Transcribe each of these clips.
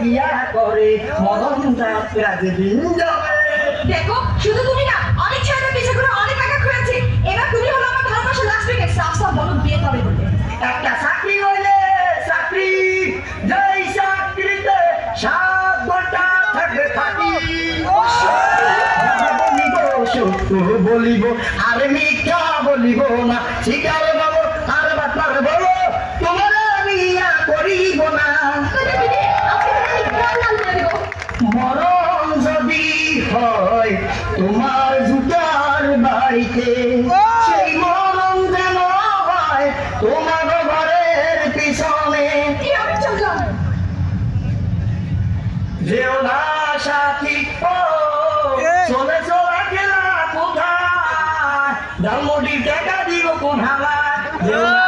বিয়া করে মরণ যাত্রা যেদিন যাবে। দেখো শুধু তুমি না, অনেক ছেলেদের পিছে করে অনেক টাকা খুঁড়েছি। এবার তুমি হলো আমার ভালোবাসার লাস্ট উইকেট। সাফ সাফ বলো বিয়ে কবে করবে? একটা চাকরি হইলে চাকরি, যেই চাকরিতে 7 ঘন্টা থাকবে থাকি। বলিব সত্য বলিব আর মিথ্যা বলিব না, শিকার বাবু আর বাতার বলো তোমার বিয়া করিব না। মরণ যদি হয় তোমার জুতার বাড়িতে, সেই মরণ যেন হয় তোমার ঘরের পিছনে। যেও না সাথী ও চলে চলা গেলা কোথায়, ধর্মটি টাকা দিব কোন হালায়। যেও না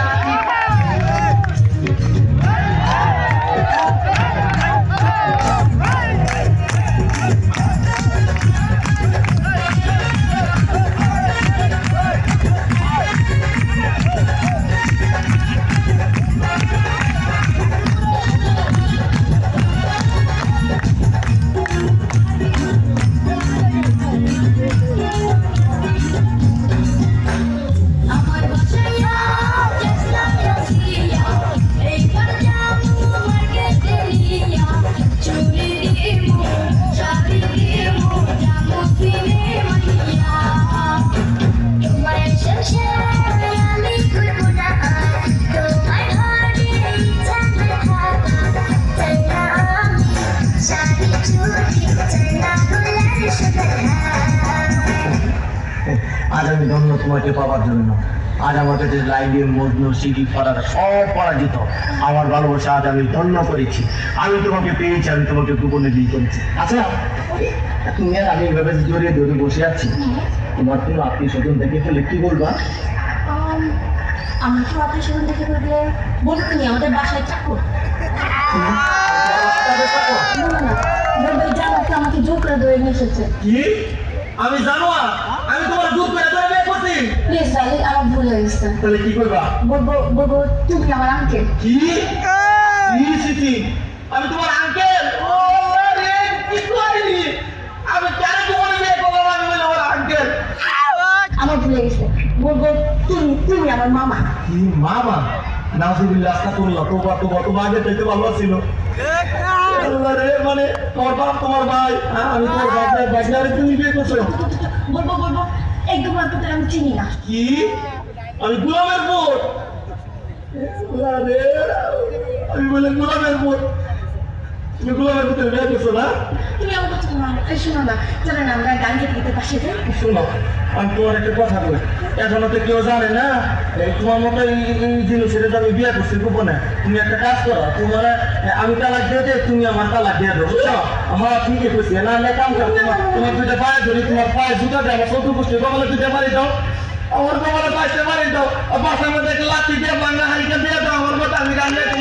সাথী আজ আমি ধন্য তোমাকে পাওয়ার জন্য। আজ আমার কাছে লাইভে মজনু সিডি পড়াটা সব পরাজিত। আমার ভালোবাসা আজ আমি ধন্য করেছি। আমি তোমাকে পেয়েছি, আমি তোমাকে গোপনে বিয়ে করেছি। আচ্ছা তুমি আর আমি এভাবে জড়িয়ে ধরে বসে আছি, তোমার কোনো আত্মীয় স্বজন দেখে ফেলে কি বলবা? আমার তো আত্মীয় স্বজন দেখে বলবে, বলবে তুমি আমাদের বাসায় চাকর। বলবে জামাতে আমাকে জোর করে ধরে নিয়ে এসেছে। কি আমি জানো? আমি তোমার জোর করে ধরে বিয়ে করছি? প্লিজ ডার্লিং, আমার ভুল হয়ে গেছে। তাহলে কি করবা? বলবো তুমি আমার আঙ্কেল। কি সিটি? আমি তোমার আঙ্কেল? ও রে, কি করি আমি? কেন তোমার বিয়ে করলাম? আমি বলি আমার আঙ্কেল। আমার ভুল হয়ে গেছে। বলবো তুমি আমার মামা। কি মামা? নাউজুবিল্লাহ, আস্তাগফিরুল্লাহ, তোবা তোবা, তোমার আগে থেকে ভালো ছিল। আল্লাহ রে, মানে তোমার বাপ তোমার ভাই, আমি তোমার বাপের বাগনারে তুমি বিয়ে করছো? বলবো একদম আপনাকে আমি চিনি না। কি আমি গোলামের পুত? আল্লাহ রে, আমি বলে গোলামের পুত? তুমি গোলামের পুতের বিয়ে করছো না? তুমি আমার কথা শোনো না, চলো না আমরা গান গেতে পাশে যাই। শোনো, আমি তোমার একটা কথা বলি, এখনো তো কেউ জানে না এই তোমার মতো এই জিনিসের যে আমি বিয়ে করছি গোপনে। তুমি একটা কাজ করো, তোমার আমি তালাক দিয়ে দেয়, তুমি আমার তালাক দিয়ে দেবো, বুঝছো? আমার ঠিকই করছি না, কাম করো। তোমার দুইটা পায়ে ধরি, তোমার পায়ে জুতা দেয়, আমার চৌদ্দ পুষ্টি কমালে দুইটা মারি দাও, আমার কমালে পাঁচটা মারি দাও, বাসার মধ্যে একটা লাঠি দিয়ে বাংলা হারিকে দিয়ে দাও, আমার মতো আমি গান গাইতে